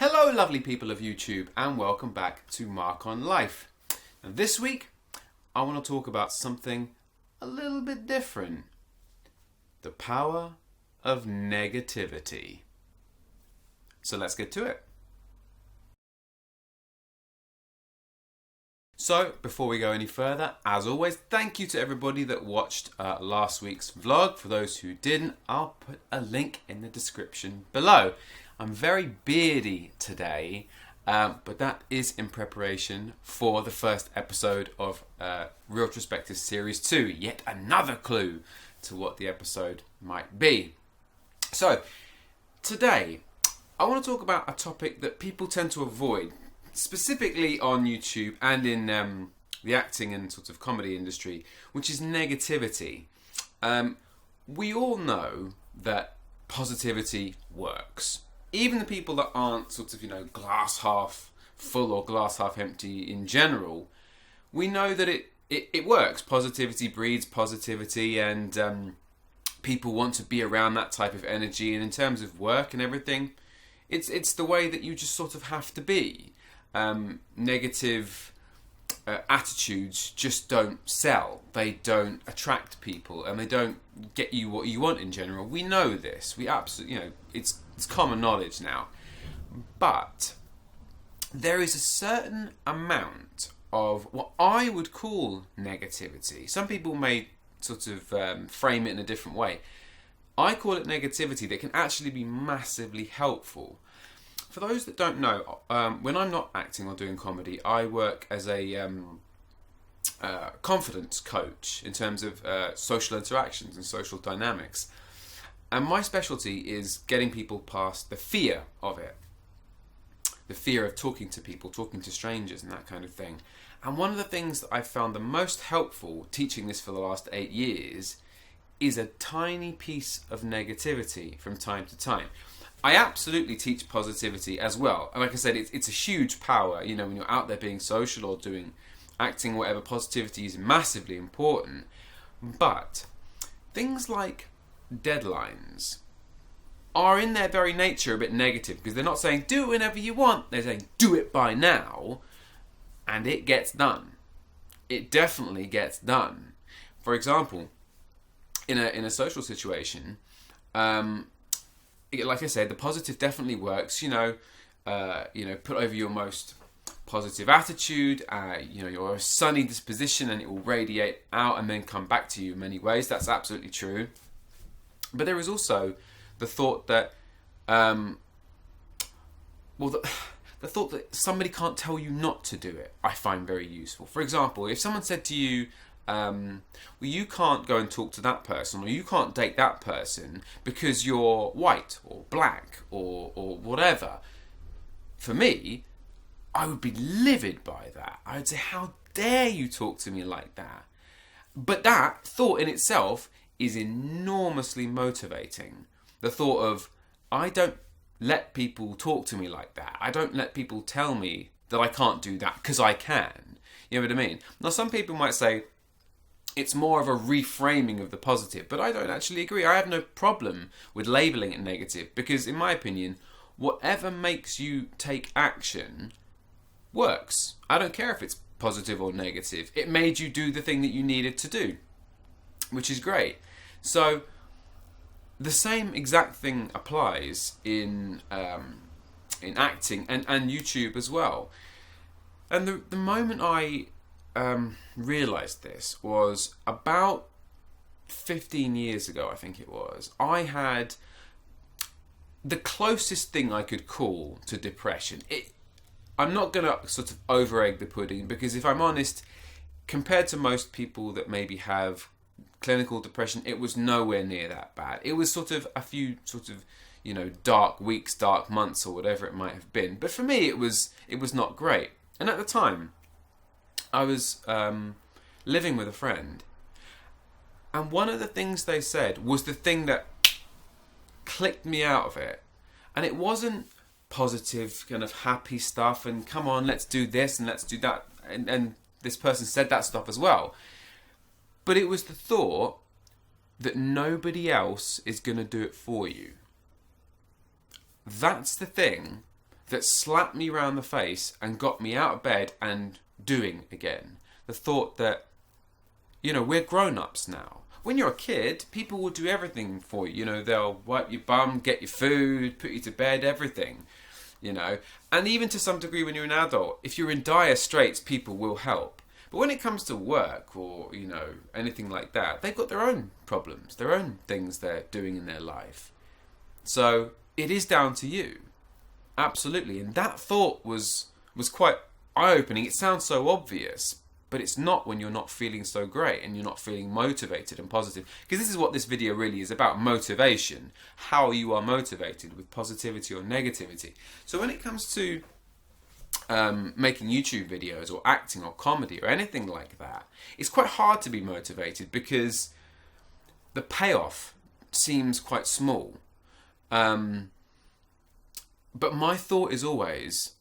Hello lovely people of YouTube and welcome back to Mark on Life. Now this week I want to talk about something a little bit different. The power of negativity. So let's get to it. So before we go any further, as always, thank you to everybody that watched last week's vlog. For those who didn't, I'll put a link in the description below. I'm very beardy today, but that is in preparation for the first episode of Reeltrospectives Series 2. Yet another clue to what the episode might be. So, today, I want to talk about a topic that people tend to avoid, specifically on YouTube and in the acting and sort of comedy industry, which is negativity. We all know that positivity works. Even the people that aren't sort of, glass half full or glass half empty in general, we know that it works. Positivity breeds positivity, and people want to be around that type of energy. And in terms of work and everything, it's the way that you just sort of have to be. Negative attitudes just don't sell. They don't attract people, and they don't get you what you want in general. We know this. We absolutely, it's common knowledge now. But there is a certain amount of what I would call negativity. Some people may sort of frame it in a different way. I call it negativity that can actually be massively helpful. For those that don't know, when I'm not acting or doing comedy, I work as a confidence coach in terms of social interactions and social dynamics. And my specialty is getting people past the fear of it. The fear of talking to people, talking to strangers and that kind of thing. And one of the things that I've found the most helpful teaching this for the last 8 years is a tiny piece of negativity from time to time. I absolutely teach positivity as well. And like I said, it's a huge power. When you're out there being social or doing acting, whatever, positivity is massively important. But things like deadlines are in their very nature a bit negative, because they're not saying do it whenever you want. They're saying do it by now, and it gets done. It definitely gets done. For example, in a social situation, like I said, the positive definitely works. Put over your most positive attitude, your sunny disposition, and it will radiate out and then come back to you in many ways. That's absolutely true. But there is also the thought that, the thought that somebody can't tell you not to do it, I find very useful. For example, if someone said to you, you can't go and talk to that person, or you can't date that person because you're white or black or whatever. For me, I would be livid by that. I would say, how dare you talk to me like that? But that thought in itself is enormously motivating. The thought of, I don't let people talk to me like that. I don't let people tell me that I can't do that because I can. You know what I mean? Now, some people might say, it's more of a reframing of the positive, but I don't actually agree. I have no problem with labelling it negative, because in my opinion, whatever makes you take action works. I don't care if it's positive or negative. It made you do the thing that you needed to do, which is great. So the same exact thing applies in acting and YouTube as well. And the moment I realised this was about 15 years ago, I think it was. I had the closest thing I could call to depression. I'm not going to sort of over-egg the pudding, because if I'm honest, compared to most people that maybe have clinical depression, it was nowhere near that bad. It was sort of a few sort of, dark weeks, dark months, or whatever it might have been. But for me, it was not great. And at the time, I was living with a friend, and one of the things they said was the thing that clicked me out of it. And it wasn't positive, kind of happy stuff, and come on, let's do this and let's do that. And this person said that stuff as well. But it was the thought that nobody else is going to do it for you. That's the thing that slapped me round the face and got me out of bed and doing again. The thought that, we're grown-ups now. When you're a kid, people will do everything for you. They'll wipe your bum, get your food, put you to bed, everything. And even to some degree when you're an adult, if you're in dire straits, people will help. But when it comes to work or, anything like that, they've got their own problems, their own things they're doing in their life. So it is down to you. Absolutely. And that thought was quite eye-opening. It sounds so obvious, but it's not when you're not feeling so great and you're not feeling motivated and positive. Because this is what this video really is about, motivation. How you are motivated with positivity or negativity. So when it comes to making YouTube videos or acting or comedy or anything like that, it's quite hard to be motivated because the payoff seems quite small. But my thought is always,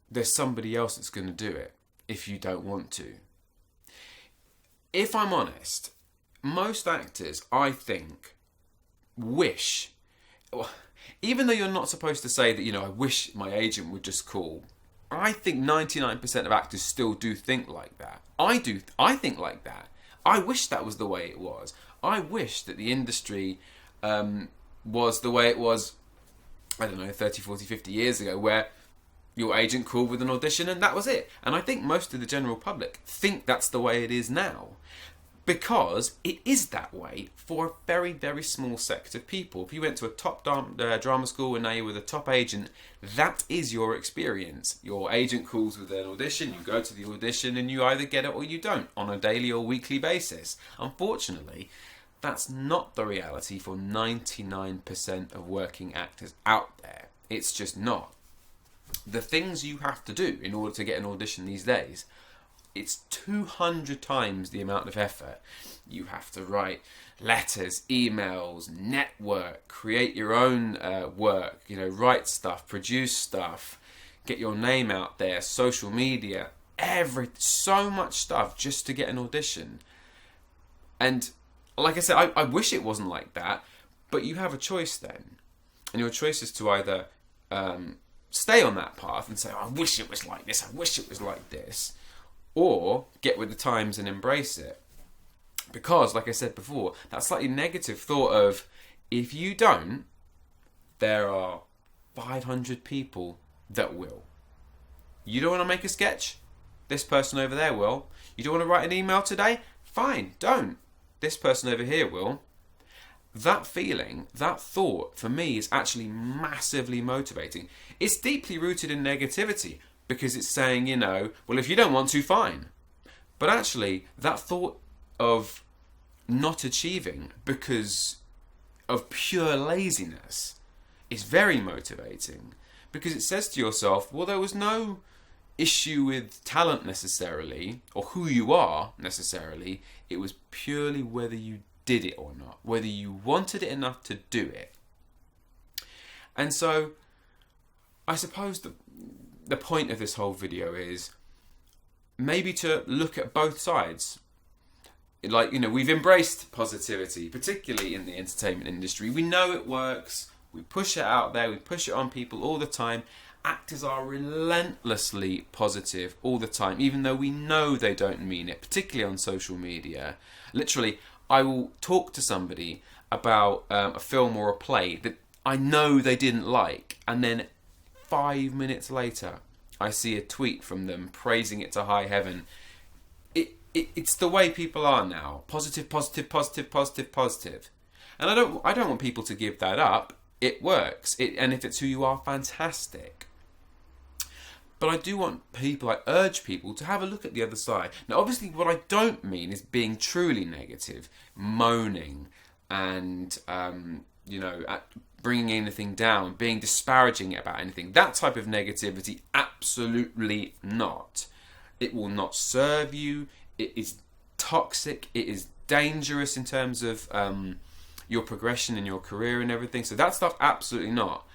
there's somebody else that's going to do it if you don't want to. If I'm honest, most actors, I think, wish, even though you're not supposed to say that, I wish my agent would just call, I think 99% of actors still do think like that. I think like that. I wish that was the way it was. I wish that the industry was the way it was, 30, 40, 50 years ago, where your agent called with an audition and that was it. And I think most of the general public think that's the way it is now. Because it is that way for a very, very small sect of people. If you went to a top drama school and now you're with a top agent, that is your experience. Your agent calls with an audition, you go to the audition and you either get it or you don't on a daily or weekly basis. Unfortunately, that's not the reality for 99% of working actors out there. It's just not. The things you have to do in order to get an audition these days, it's 200 times the amount of effort. You have to write letters, emails, network, create your own work, write stuff, produce stuff, get your name out there, social media, so much stuff just to get an audition. And like I said, I wish it wasn't like that, but you have a choice then. And your choice is to either stay on that path and say, I wish it was like this, I wish it was like this, or get with the times and embrace it. Because, like I said before, that slightly negative thought of, if you don't, there are 500 people that will. You don't want to make a sketch? This person over there will. You don't want to write an email today? Fine, don't. This person over here will. That feeling, that thought, for me, is actually massively motivating. It's deeply rooted in negativity because it's saying, well, if you don't want to, fine. But actually, that thought of not achieving because of pure laziness is very motivating because it says to yourself, well, there was no issue with talent necessarily or who you are necessarily. It was purely whether you did it or not, whether you wanted it enough to do it. And so I suppose the point of this whole video is maybe to look at both sides. We've embraced positivity, particularly in the entertainment industry. We know it works. We push it out there. We push it on people all the time. Actors are relentlessly positive all the time, even though we know they don't mean it, particularly on social media. Literally, I will talk to somebody about a film or a play that I know they didn't like, and then 5 minutes later, I see a tweet from them praising it to high heaven. It's the way people are now. Positive, positive, positive, positive, positive. And I don't want people to give that up. It works. And if it's who you are, fantastic. But I do want people, I urge people to have a look at the other side. Now, obviously, what I don't mean is being truly negative, moaning, and, bringing anything down, being disparaging about anything. That type of negativity, absolutely not. It will not serve you. It is toxic. It is dangerous in terms of your progression in your career and everything. So that stuff, absolutely not.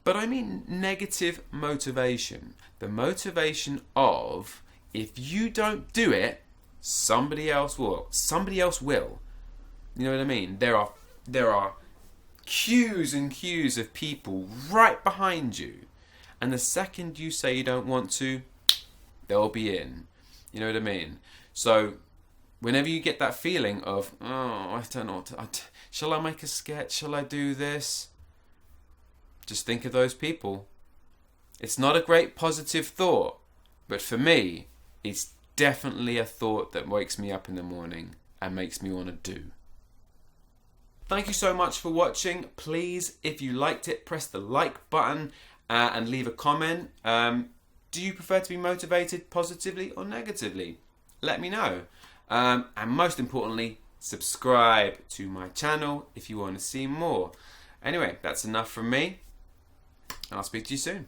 But I mean negative motivation. The motivation of, if you don't do it, somebody else will. Somebody else will. You know what I mean? There are queues and queues of people right behind you. And the second you say you don't want to, they'll be in. You know what I mean? So whenever you get that feeling of, oh, I don't know, shall I make a sketch? Shall I do this? Just think of those people. It's not a great positive thought, but for me, it's definitely a thought that wakes me up in the morning and makes me want to do. Thank you so much for watching. Please, if you liked it, press the like button and leave a comment. Do you prefer to be motivated positively or negatively? Let me know. And most importantly, subscribe to my channel if you want to see more. Anyway, that's enough from me, and I'll speak to you soon.